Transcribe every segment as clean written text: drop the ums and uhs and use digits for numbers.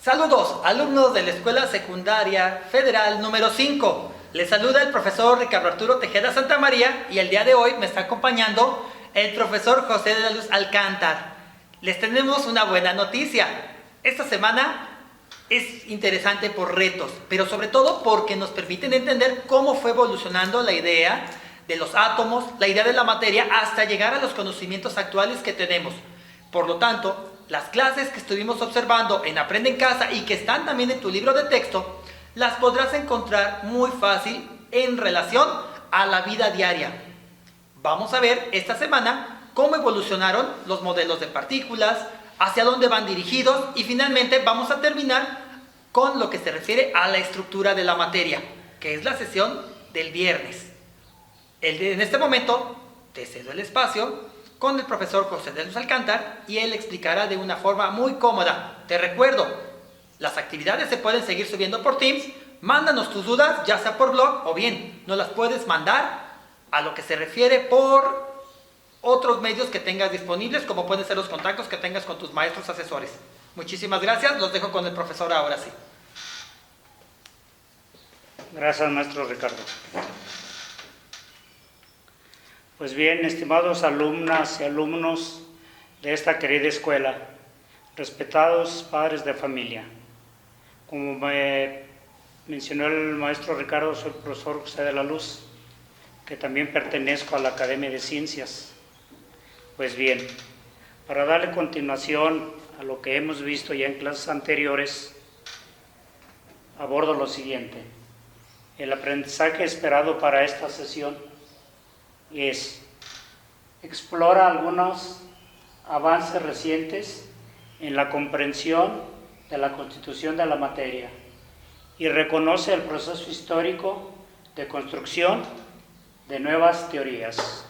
Saludos, alumnos de la Escuela Secundaria Federal número 5. Les saluda el profesor Ricardo Arturo Tejeda Santamaría y el día de hoy me está acompañando el profesor José de la Luz Alcántar. Les tenemos una buena noticia. Esta semana es interesante por retos, pero sobre todo porque nos permiten entender cómo fue evolucionando la idea de los átomos, la idea de la materia, hasta llegar a los conocimientos actuales que tenemos. Por lo tanto, las clases que estuvimos observando en Aprende en Casa y que están también en tu libro de texto, las podrás encontrar muy fácil en relación a la vida diaria. Vamos a ver esta semana cómo evolucionaron los modelos de partículas, hacia dónde van dirigidos y finalmente vamos a terminar con lo que se refiere a la estructura de la materia, que es la sesión del viernes. En este momento te cedo el espacio con el profesor José de Luz Alcántar y él explicará de una forma muy cómoda. Te recuerdo, las actividades se pueden seguir subiendo por Teams. Mándanos tus dudas, ya sea por blog o bien nos las puedes mandar a lo que se refiere por otros medios que tengas disponibles, como pueden ser los contactos que tengas con tus maestros asesores. Muchísimas gracias, los dejo con el profesor ahora sí. Gracias, maestro Ricardo. Pues bien, estimados alumnas y alumnos de esta querida escuela, respetados padres de familia, como me mencionó el maestro Ricardo, soy el profesor José de la Luz, que también pertenezco a la Academia de Ciencias. Pues bien, para darle continuación a lo que hemos visto ya en clases anteriores, abordo lo siguiente. El aprendizaje esperado para esta sesión es: explora algunos avances recientes en la comprensión de la constitución de la materia y reconoce el proceso histórico de construcción de nuevas teorías.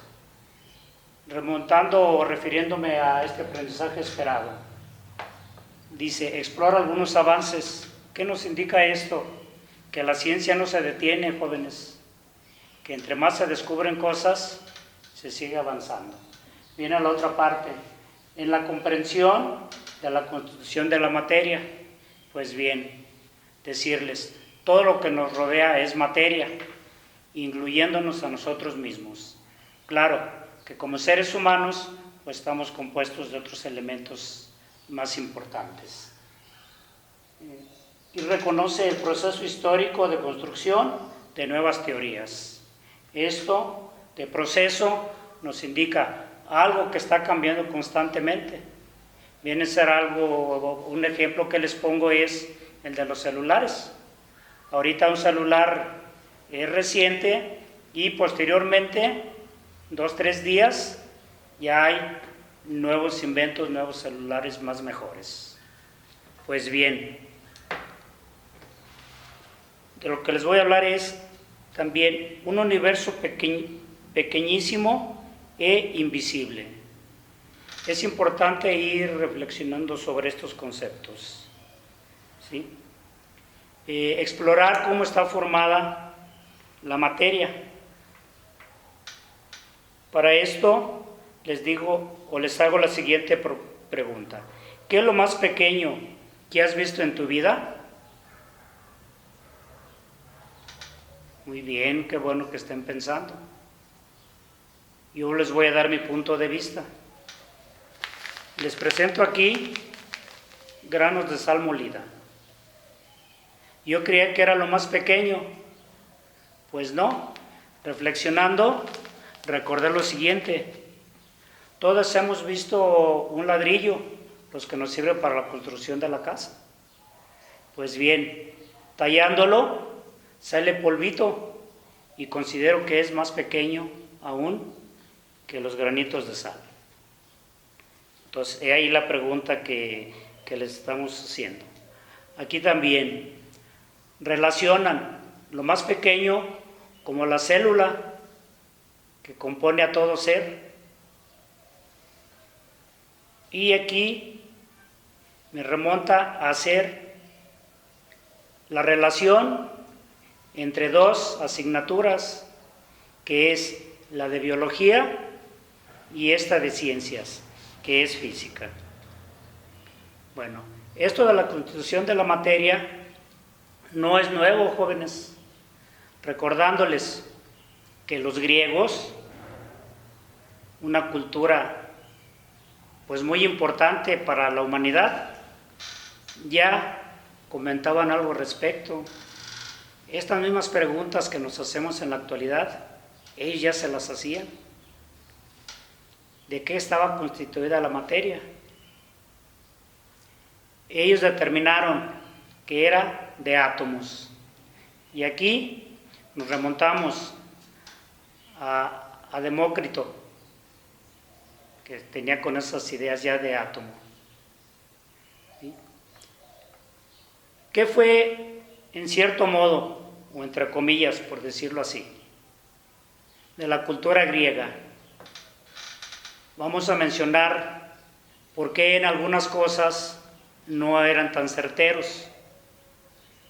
Remontando o refiriéndome a este aprendizaje esperado, dice, explora algunos avances. ¿Qué nos indica esto? Que la ciencia no se detiene, jóvenes, que entre más se descubren cosas, se sigue avanzando. Viene a la otra parte, en la comprensión de la constitución de la materia. Pues bien, decirles, todo lo que nos rodea es materia, incluyéndonos a nosotros mismos. Claro que como seres humanos, pues estamos compuestos de otros elementos más importantes. Y reconoce el proceso histórico de construcción de nuevas teorías. Esto de proceso nos indica algo que está cambiando constantemente. Viene a ser algo, un ejemplo que les pongo es el de los celulares. Ahorita un celular es reciente y posteriormente, 2-3 días, ya hay nuevos inventos, nuevos celulares más mejores. Pues bien, de lo que les voy a hablar es también un universo pequeñísimo e invisible. Es importante ir reflexionando sobre estos conceptos, ¿sí? Explorar cómo está formada la materia. Para esto les digo o les hago la siguiente pregunta. ¿Qué es lo más pequeño que has visto en tu vida? Muy bien, qué bueno que estén pensando. Yo les voy a dar mi punto de vista. Les presento aquí granos de sal molida. Yo creía que era lo más pequeño. Pues no. Reflexionando, recordé lo siguiente. Todos hemos visto un ladrillo, los que nos sirven para la construcción de la casa. Pues bien, tallándolo, sale polvito y considero que es más pequeño aún que los granitos de sal. Entonces, he ahí la pregunta que les estamos haciendo. Aquí también relacionan lo más pequeño como la célula que compone a todo ser. Y aquí me remonta a hacer la relación entre dos asignaturas, que es la de biología y esta de ciencias, que es física. Bueno, esto de la constitución de la materia no es nuevo, jóvenes, recordándoles que los griegos, una cultura pues muy importante para la humanidad, ya comentaban algo al respecto. Estas mismas preguntas que nos hacemos en la actualidad, ellos ya se las hacían. ¿De qué estaba constituida la materia? Ellos determinaron que era de átomos. Y aquí nos remontamos a Demócrito, que tenía con esas ideas ya de átomo. ¿Sí? ¿Qué fue, en cierto modo, o entre comillas, por decirlo así, de la cultura griega? Vamos a mencionar por qué en algunas cosas no eran tan certeros.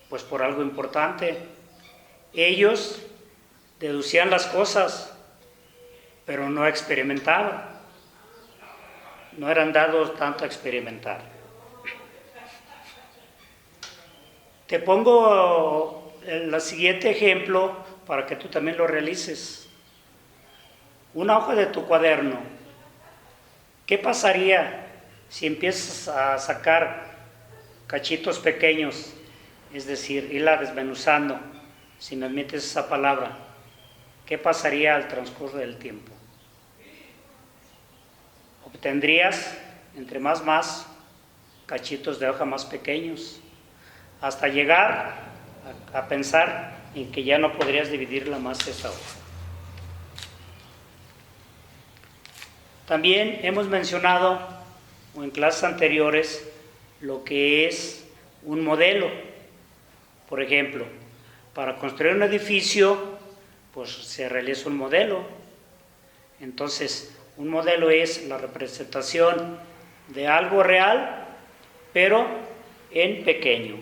Pues por algo importante. Ellos deducían las cosas, pero no experimentaban. No eran dados tanto a experimentar. Te pongo el siguiente ejemplo para que tú también lo realices. Una hoja de tu cuaderno. ¿Qué pasaría si empiezas a sacar cachitos pequeños? Es decir, irla desmenuzando, si me admites esa palabra. ¿Qué pasaría al transcurso del tiempo? Obtendrías, entre más cachitos de hoja más pequeños, hasta llegar a pensar en que ya no podrías dividirla más esa hoja. También hemos mencionado, o en clases anteriores, lo que es un modelo. Por ejemplo, para construir un edificio, pues se realiza un modelo. Entonces, un modelo es la representación de algo real, pero en pequeño.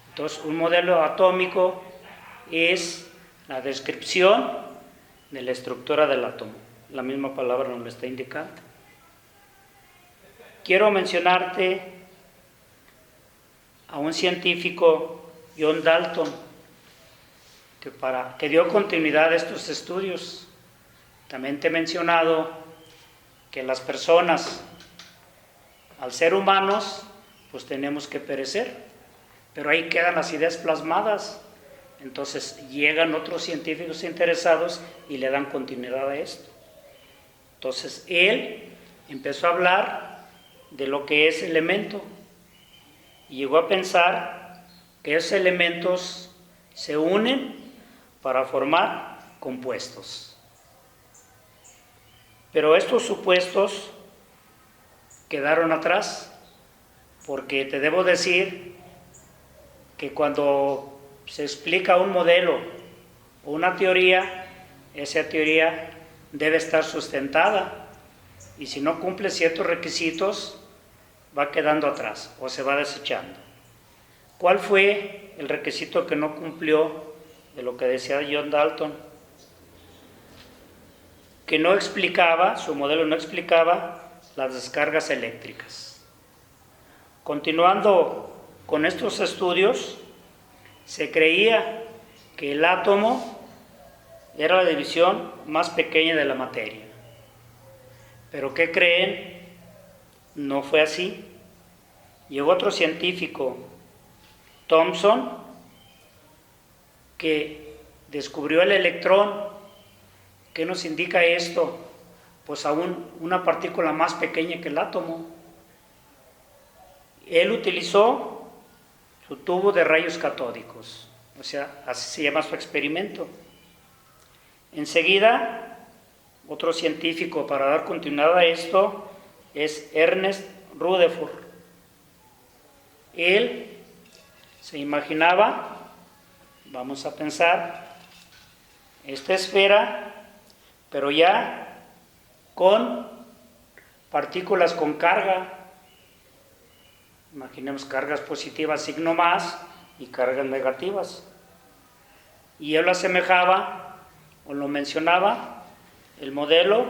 Entonces, un modelo atómico es la descripción de la estructura del átomo. La misma palabra nos lo está indicando. Quiero mencionarte a un científico, John Dalton, que dio continuidad a estos estudios. También te he mencionado que las personas, al ser humanos, pues tenemos que perecer, pero ahí quedan las ideas plasmadas. Entonces llegan otros científicos interesados y le dan continuidad a esto. Entonces él empezó a hablar de lo que es elemento y llegó a pensar que esos elementos se unen para formar compuestos. Pero estos supuestos quedaron atrás, porque te debo decir que cuando se explica un modelo o una teoría, esa teoría debe estar sustentada, y si no cumple ciertos requisitos, va quedando atrás o se va desechando. ¿Cuál fue el requisito que no cumplió de lo que decía John Dalton? Que no explicaba, su modelo no explicaba las descargas eléctricas. Continuando con estos estudios, se creía que el átomo era la división más pequeña de la materia. ¿Pero qué creen? No fue así. Llegó otro científico, Thomson, que descubrió el electrón. ¿Qué nos indica esto? Pues aún una partícula más pequeña que el átomo. Él utilizó su tubo de rayos catódicos, o sea, así se llama su experimento. Enseguida, otro científico para dar continuidad a esto es Ernest Rutherford. Él se imaginaba, vamos a pensar, esta esfera, pero ya con partículas con carga. Imaginemos cargas positivas, signo más, y cargas negativas. Y él lo asemejaba, o lo mencionaba, el modelo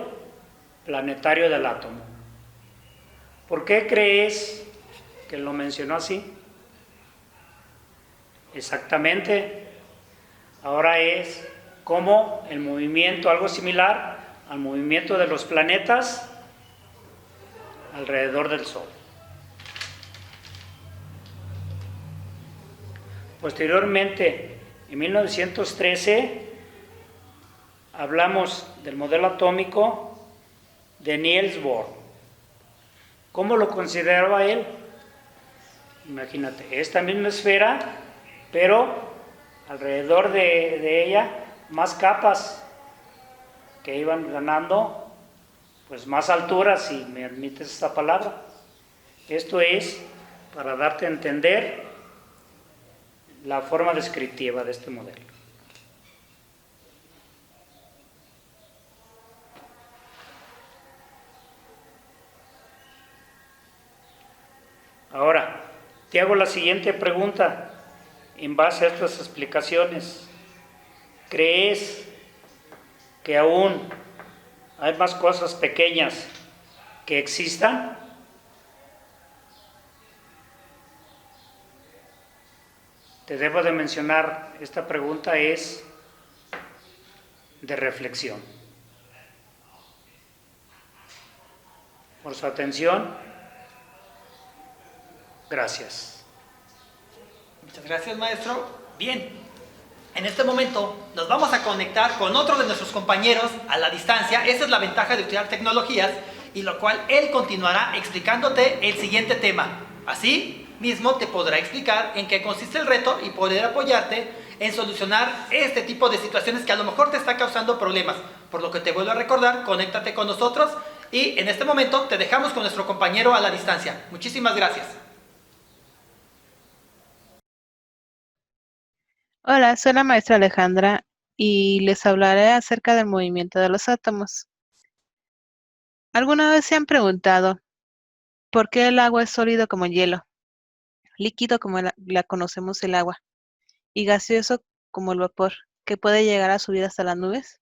planetario del átomo. ¿Por qué crees que lo mencionó así. Exactamente. Ahora es como el movimiento, algo similar al movimiento de los planetas alrededor del Sol. Posteriormente, en 1913, hablamos del modelo atómico de Niels Bohr. ¿Cómo lo consideraba él? Imagínate, esta misma esfera, pero alrededor de ella más capas que iban ganando, pues más altura, si me admites esta palabra. Esto es para darte a entender la forma descriptiva de este modelo. Ahora, te hago la siguiente pregunta en base a estas explicaciones. ¿Crees que aún hay más cosas pequeñas que existan? Te debo de mencionar, esta pregunta es de reflexión. Por su atención, gracias. Muchas gracias, maestro. Bien, en este momento nos vamos a conectar con otro de nuestros compañeros a la distancia. Esa es la ventaja de estudiar tecnologías, y lo cual él continuará explicándote el siguiente tema. Así mismo te podrá explicar en qué consiste el reto y poder apoyarte en solucionar este tipo de situaciones que a lo mejor te está causando problemas. Por lo que te vuelvo a recordar, conéctate con nosotros y en este momento te dejamos con nuestro compañero a la distancia. Muchísimas gracias. Hola, soy la maestra Alejandra y les hablaré acerca del movimiento de los átomos. ¿Alguna vez se han preguntado por qué el agua es sólido como el hielo, líquido como la conocemos el agua, y gaseoso como el vapor, que puede llegar a subir hasta las nubes,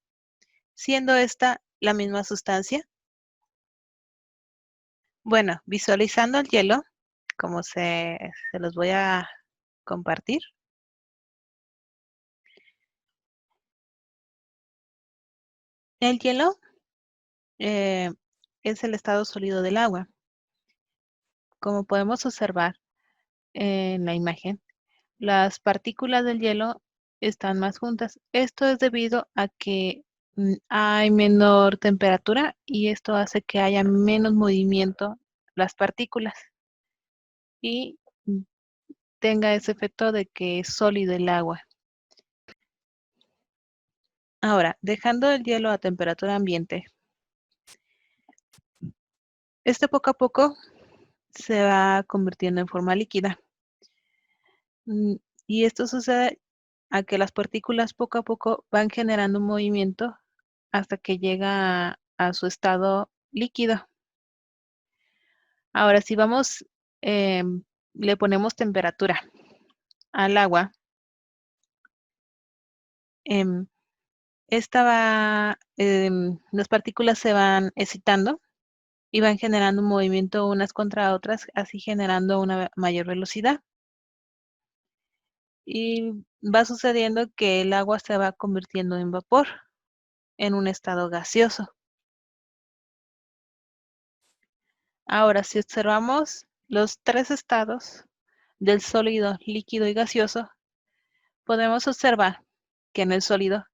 siendo esta la misma sustancia? Bueno, visualizando el hielo, como se los voy a compartir. El hielo es el estado sólido del agua. Como podemos observar en la imagen, las partículas del hielo están más juntas. Esto es debido a que hay menor temperatura y esto hace que haya menos movimiento las partículas y tenga ese efecto de que es sólido el agua. Ahora, dejando el hielo a temperatura ambiente, este poco a poco se va convirtiendo en forma líquida. Y esto sucede a que las partículas poco a poco van generando un movimiento hasta que llega a su estado líquido. Ahora, si vamos, le ponemos temperatura al agua, las partículas se van excitando y van generando un movimiento unas contra otras, así generando una mayor velocidad. Y va sucediendo que el agua se va convirtiendo en vapor, en un estado gaseoso. Ahora, si observamos los tres estados del sólido, líquido y gaseoso, podemos observar que en el sólido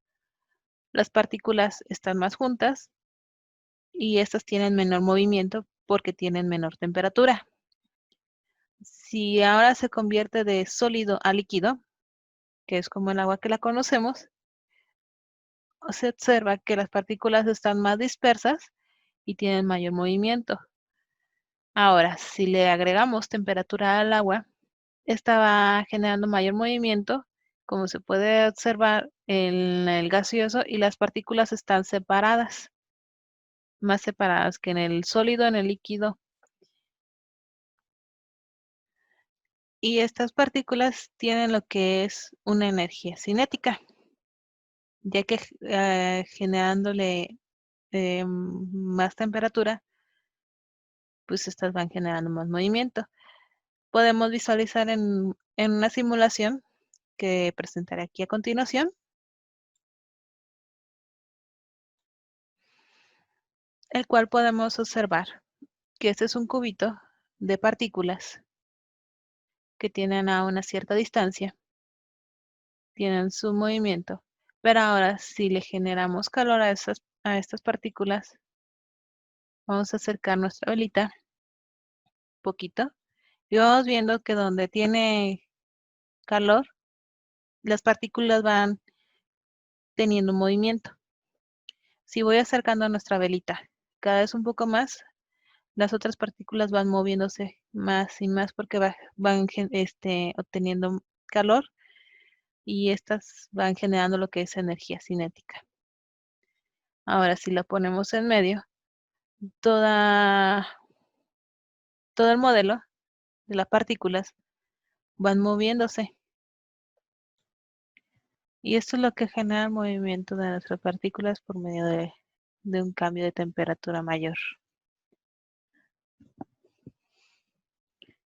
las partículas están más juntas y estas tienen menor movimiento porque tienen menor temperatura. Si ahora se convierte de sólido a líquido, que es como el agua que la conocemos, se observa que las partículas están más dispersas y tienen mayor movimiento. Ahora, si le agregamos temperatura al agua, esta va generando mayor movimiento, como se puede observar en el gaseoso, y las partículas están separadas, más separadas que en el sólido, en el líquido. Y estas partículas tienen lo que es una energía cinética, ya que generándole más temperatura, pues estas van generando más movimiento. podemos visualizar en una simulación que presentaré aquí a continuación, el cual podemos observar que este es un cubito de partículas que tienen a una cierta distancia, tienen su movimiento, pero ahora si le generamos calor a estas partículas, vamos a acercar nuestra velita un poquito y vamos viendo que donde tiene calor, las partículas van teniendo un movimiento. Si voy acercando a nuestra velita cada vez un poco más, las otras partículas van moviéndose más y más porque van obteniendo calor y estas van generando lo que es energía cinética. Ahora, si la ponemos en medio, todo el modelo de las partículas van moviéndose. Y esto es lo que genera el movimiento de nuestras partículas por medio de un cambio de temperatura mayor.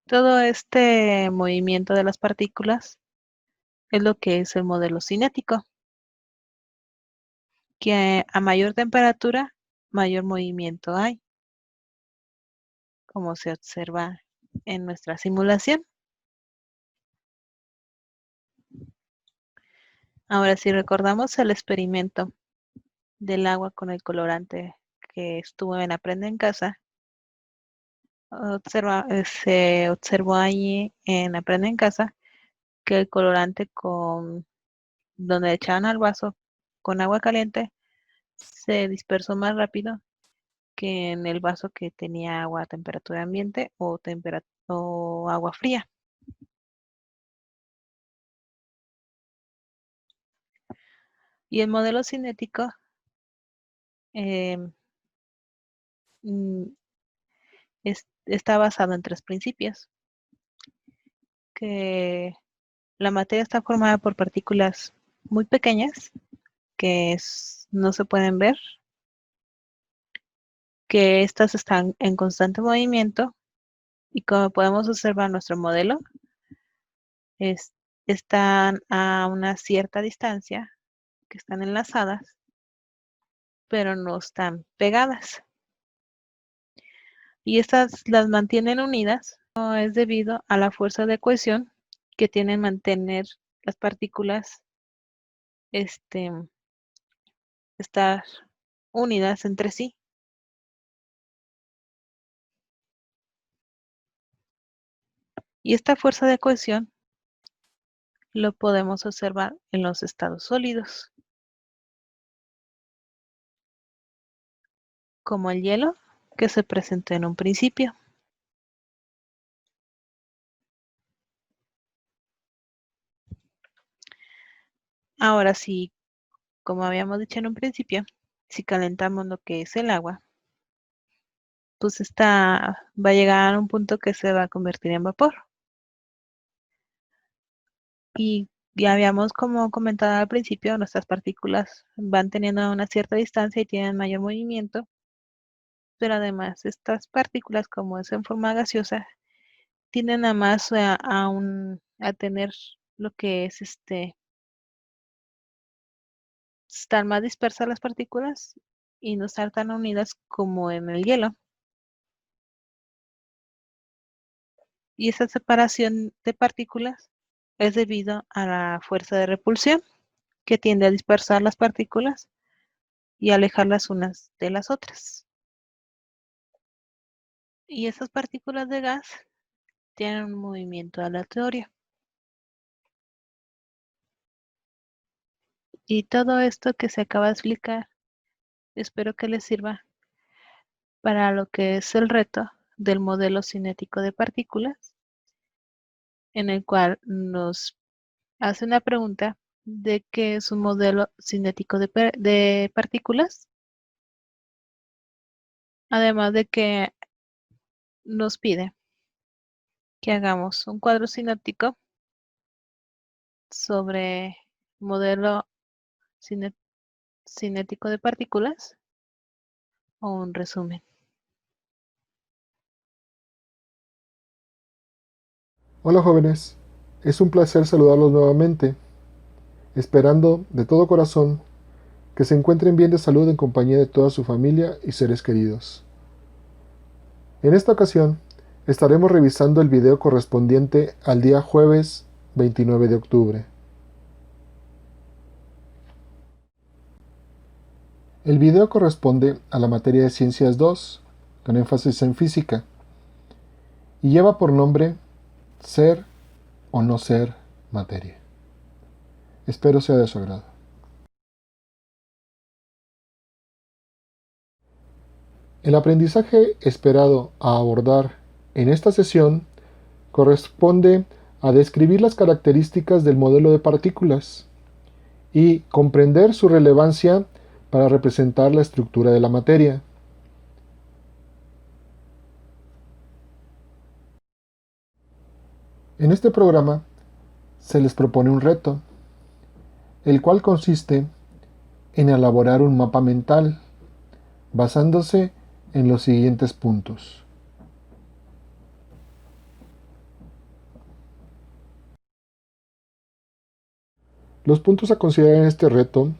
Todo este movimiento de las partículas es lo que es el modelo cinético, que a mayor temperatura, mayor movimiento hay, como se observa en nuestra simulación. Ahora, si recordamos el experimento del agua con el colorante que estuvo en Aprende en Casa, se observó allí en Aprende en Casa que el colorante donde echaban al vaso con agua caliente se dispersó más rápido que en el vaso que tenía agua a temperatura ambiente o agua fría. Y el modelo cinético mm, está basado en 3 principios, que la materia está formada por partículas muy pequeñas que no se pueden ver, que estas están en constante movimiento y como podemos observar nuestro modelo, están a una cierta distancia, que están enlazadas, pero no están pegadas. Y estas las mantienen unidas, no es debido a la fuerza de cohesión que tienen mantener las partículas estar unidas entre sí. Y esta fuerza de cohesión lo podemos observar en los estados sólidos, como el hielo que se presentó en un principio. Ahora sí, como habíamos dicho en un principio, si calentamos lo que es el agua, pues va a llegar a un punto que se va a convertir en vapor. Y ya habíamos como comentado al principio, nuestras partículas van teniendo una cierta distancia y tienen mayor movimiento, pero además estas partículas, como es en forma gaseosa, tienden a más a tener lo que es estar más dispersas las partículas y no estar tan unidas como en el hielo. Y esa separación de partículas es debido a la fuerza de repulsión que tiende a dispersar las partículas y alejarlas unas de las otras. Y esas partículas de gas tienen un movimiento aleatorio. Y todo esto que se acaba de explicar, espero que les sirva para lo que es el reto del modelo cinético de partículas, en el cual nos hace una pregunta de qué es un modelo cinético de partículas, además de que nos pide que hagamos un cuadro cinético sobre modelo cinético de partículas o un resumen. Hola jóvenes, es un placer saludarlos nuevamente, esperando de todo corazón que se encuentren bien de salud en compañía de toda su familia y seres queridos. En esta ocasión, estaremos revisando el video correspondiente al día jueves 29 de octubre. El video corresponde a la materia de Ciencias 2, con énfasis en física, y lleva por nombre Ser o no ser materia. Espero sea de su agrado. El aprendizaje esperado a abordar en esta sesión corresponde a describir las características del modelo de partículas y comprender su relevancia para representar la estructura de la materia. En este programa se les propone un reto, el cual consiste en elaborar un mapa mental basándose en los siguientes puntos. Los puntos a considerar en este reto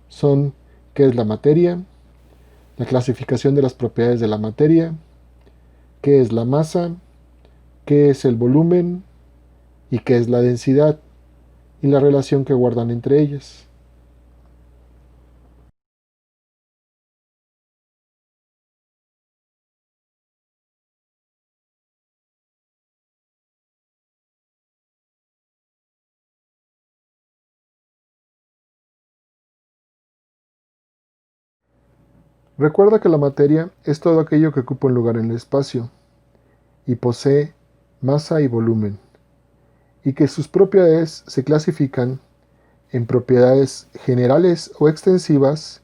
son qué es la materia, la clasificación de las propiedades de la materia, qué es la masa, qué es el volumen y qué es la densidad y la relación que guardan entre ellas. Recuerda que la materia es todo aquello que ocupa un lugar en el espacio y posee masa y volumen, y que sus propiedades se clasifican en propiedades generales o extensivas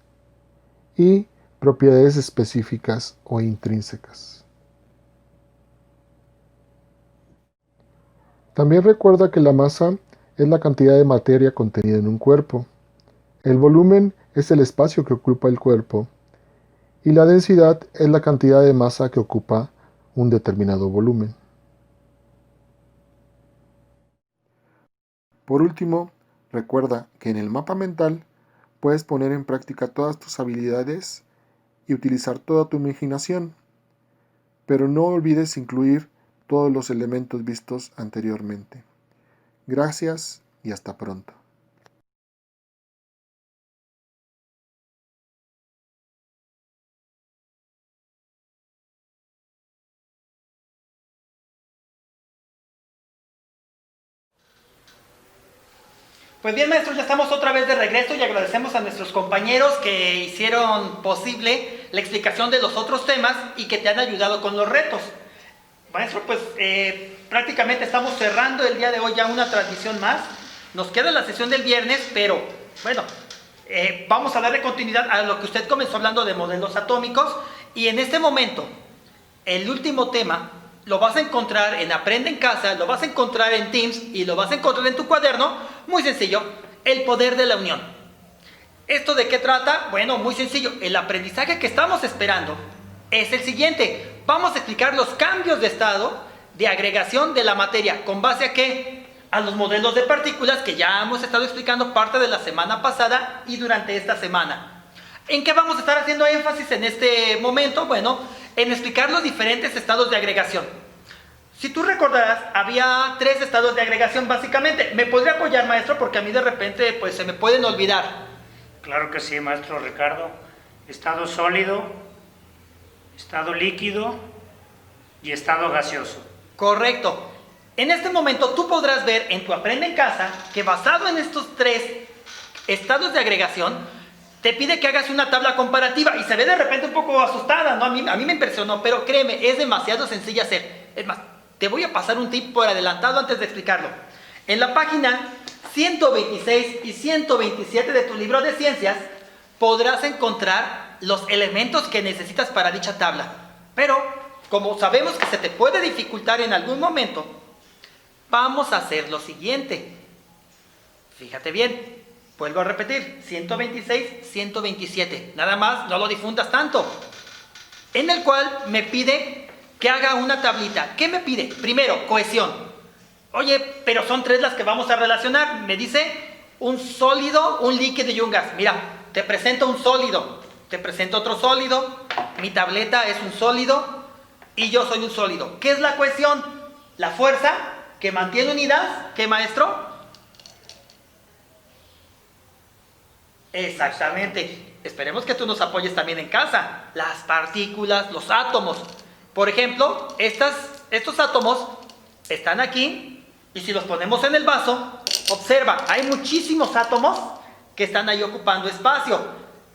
y propiedades específicas o intrínsecas. También recuerda que la masa es la cantidad de materia contenida en un cuerpo, el volumen es el espacio que ocupa el cuerpo, y la densidad es la cantidad de masa que ocupa un determinado volumen. Por último, recuerda que en el mapa mental puedes poner en práctica todas tus habilidades y utilizar toda tu imaginación, pero no olvides incluir todos los elementos vistos anteriormente. Gracias y hasta pronto. Pues bien, maestros, ya estamos otra vez de regreso y agradecemos a nuestros compañeros que hicieron posible la explicación de los otros temas y que te han ayudado con los retos. Maestro, pues prácticamente estamos cerrando el día de hoy ya una transmisión más. Nos queda la sesión del viernes, pero bueno, vamos a darle continuidad a lo que usted comenzó hablando de modelos atómicos. Y en este momento, el último tema lo vas a encontrar en Aprende en Casa, lo vas a encontrar en Teams y lo vas a encontrar en tu cuaderno. Muy sencillo, el poder de la unión. ¿Esto de qué trata? Bueno, muy sencillo. El aprendizaje que estamos esperando es el siguiente. Vamos a explicar los cambios de estado de agregación de la materia. ¿Con base a qué? A los modelos de partículas que ya hemos estado explicando parte de la semana pasada y durante esta semana. ¿En qué vamos a estar haciendo énfasis en este momento? Bueno, en explicar los diferentes estados de agregación. Si tú recordarás, había 3 estados de agregación básicamente. ¿Me podría apoyar, maestro? Porque a mí de repente pues se me pueden olvidar. Claro que sí, maestro Ricardo. Estado sólido, estado líquido y estado gaseoso. Correcto. En este momento tú podrás ver en tu Aprende en Casa que basado en estos 3 estados de agregación, te pide que hagas una tabla comparativa y se ve de repente un poco asustada, ¿no? A mí me impresionó, pero créeme, es demasiado sencilla hacer. Es más, te voy a pasar un tip por adelantado antes de explicarlo. En la página 126 y 127 de tu libro de ciencias podrás encontrar los elementos que necesitas para dicha tabla. Pero, como sabemos que se te puede dificultar en algún momento, vamos a hacer lo siguiente. Fíjate bien. Vuelvo a repetir, 126, 127. Nada más, no lo difundas tanto. En el cual me pide que haga una tablita. ¿Qué me pide? Primero, cohesión. Oye, pero son tres las que vamos a relacionar. Me dice un sólido, un líquido y un gas. Mira, te presento un sólido, te presento otro sólido, mi tableta es un sólido y yo soy un sólido. ¿Qué es la cohesión? La fuerza que mantiene unidad. ¿Qué, maestro? Exactamente. Esperemos que tú nos apoyes también en casa. Las partículas, los átomos. Por ejemplo, estos átomos están aquí y si los ponemos en el vaso, observa, hay muchísimos átomos que están ahí ocupando espacio.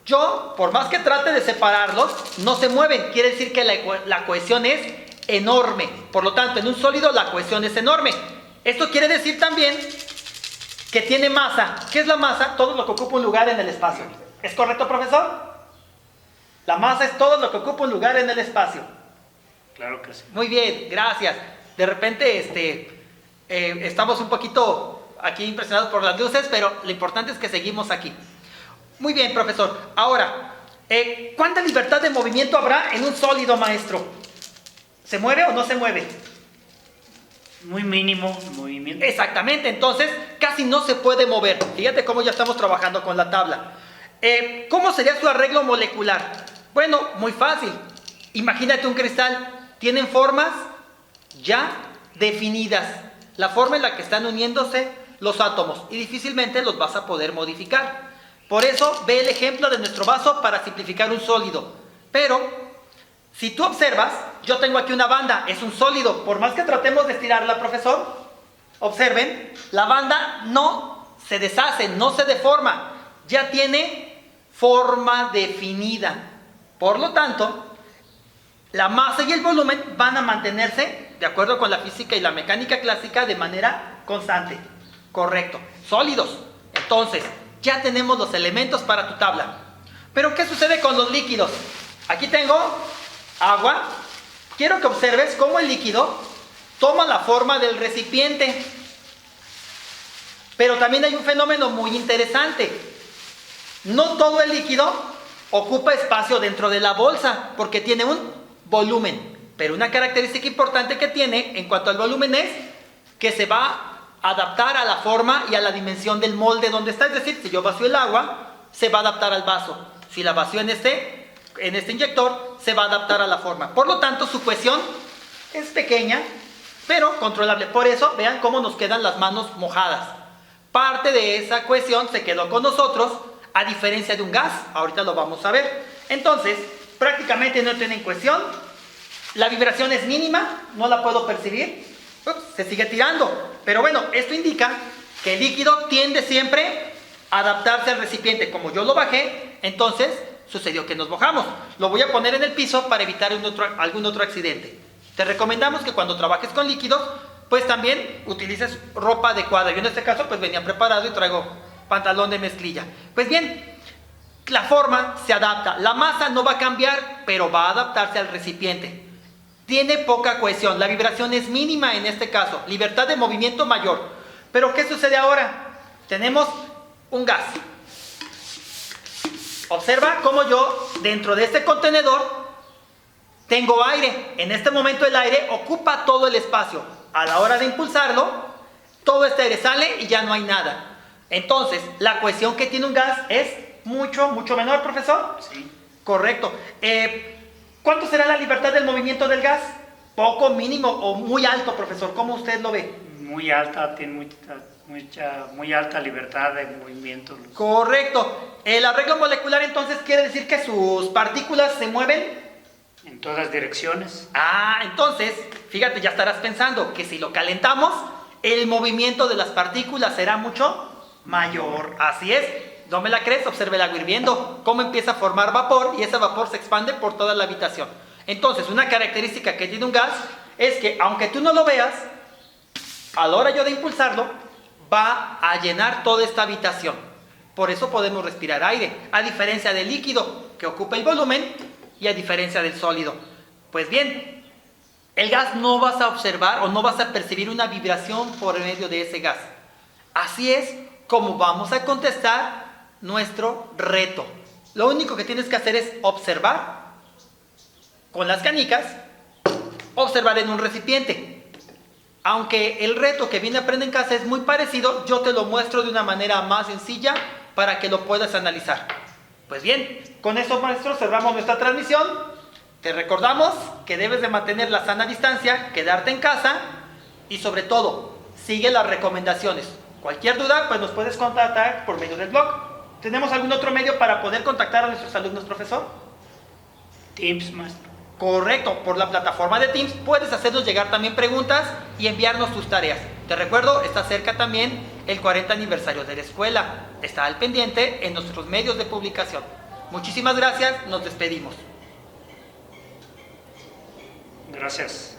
Yo, por más que trate de separarlos, no se mueven. Quiere decir que la cohesión es enorme. Por lo tanto, en un sólido la cohesión es enorme. Esto quiere decir también que tiene masa. ¿Qué es la masa? Todo lo que ocupa un lugar en el espacio. ¿Es correcto, profesor? La masa es todo lo que ocupa un lugar en el espacio. Claro que sí. Muy bien, gracias. De repente estamos un poquito aquí impresionados por las luces, pero lo importante es que seguimos aquí. Muy bien, profesor. Ahora, ¿cuánta libertad de movimiento habrá en un sólido, maestro? ¿Se mueve o no se mueve? Muy mínimo movimiento. Exactamente, entonces casi no se puede mover. Fíjate cómo ya estamos trabajando con la tabla. ¿Cómo sería su arreglo molecular? Bueno, muy fácil. Imagínate un cristal. Tienen formas ya definidas. La forma en la que están uniéndose los átomos. Y difícilmente los vas a poder modificar. Por eso, ve el ejemplo de nuestro vaso para simplificar un sólido. Pero si tú observas, yo tengo aquí una banda, es un sólido. Por más que tratemos de estirarla, profesor, observen, la banda no se deshace, no se deforma. Ya tiene forma definida. Por lo tanto, la masa y el volumen van a mantenerse, de acuerdo con la física y la mecánica clásica, de manera constante. Correcto. Sólidos. Entonces, ya tenemos los elementos para tu tabla. Pero, ¿qué sucede con los líquidos? Aquí tengo agua. Quiero que observes cómo el líquido toma la forma del recipiente. Pero también hay un fenómeno muy interesante. No todo el líquido ocupa espacio dentro de la bolsa, porque tiene un volumen. Pero una característica importante que tiene en cuanto al volumen es que se va a adaptar a la forma y a la dimensión del molde donde está. Es decir, si yo vacío el agua, se va a adaptar al vaso. Si la vacío en este inyector, se va a adaptar a la forma. Por lo tanto, su cohesión es pequeña, pero controlable. Por eso, vean cómo nos quedan las manos mojadas. Parte de esa cohesión se quedó con nosotros, a diferencia de un gas. Ahorita lo vamos a ver. Entonces, prácticamente no tienen cohesión. La vibración es mínima, no la puedo percibir. Se sigue tirando. Pero bueno, esto indica que el líquido tiende siempre a adaptarse al recipiente. Como yo lo bajé, entonces sucedió que nos mojamos. Lo voy a poner en el piso para evitar algún otro accidente. Te recomendamos que cuando trabajes con líquidos, pues también utilices ropa adecuada. Yo en este caso pues venía preparado y traigo pantalón de mezclilla. Pues bien, la forma se adapta. La masa no va a cambiar, pero va a adaptarse al recipiente. Tiene poca cohesión. La vibración es mínima en este caso. Libertad de movimiento mayor. Pero ¿qué sucede ahora? Tenemos un gas. Observa cómo yo, dentro de este contenedor, tengo aire. En este momento el aire ocupa todo el espacio. A la hora de impulsarlo, todo este aire sale y ya no hay nada. Entonces, la cohesión que tiene un gas es mucho menor, profesor. Sí. Correcto. ¿Cuánto será la libertad del movimiento del gas? ¿Poco, mínimo o muy alto, profesor? ¿Cómo usted lo ve? Muy alta, tiene muy alta libertad de movimiento. Correcto. El arreglo molecular entonces quiere decir que sus partículas se mueven En todas direcciones. Entonces, fíjate, ya estarás pensando que si lo calentamos, el movimiento de las partículas será mucho mayor. Así es. ¿No me la crees? Observe el agua hirviendo. Cómo empieza a formar vapor y ese vapor se expande por toda la habitación. Entonces, una característica que tiene un gas es que, aunque tú no lo veas, a la hora yo de impulsarlo, va a llenar toda esta habitación. Por eso podemos respirar aire, a diferencia del líquido, que ocupa el volumen, y a diferencia del sólido. Pues bien, el gas no vas a observar o no vas a percibir una vibración por medio de ese gas. Así es como vamos a contestar nuestro reto. Lo único que tienes que hacer es observar con las canicas, observar en un recipiente. Aunque el reto que viene Aprende en Casa es muy parecido, yo te lo muestro de una manera más sencilla para que lo puedas analizar. Pues bien, con eso, maestros, cerramos nuestra transmisión. Te recordamos que debes de mantener la sana distancia, quedarte en casa y sobre todo, sigue las recomendaciones. Cualquier duda, pues nos puedes contactar por medio del blog. ¿Tenemos algún otro medio para poder contactar a nuestros alumnos, profesor? Teams, maestro. Correcto, por la plataforma de Teams puedes hacernos llegar también preguntas y enviarnos tus tareas. Te recuerdo, está cerca también el 40 aniversario de la escuela. Está al pendiente en nuestros medios de publicación. Muchísimas gracias, nos despedimos. Gracias.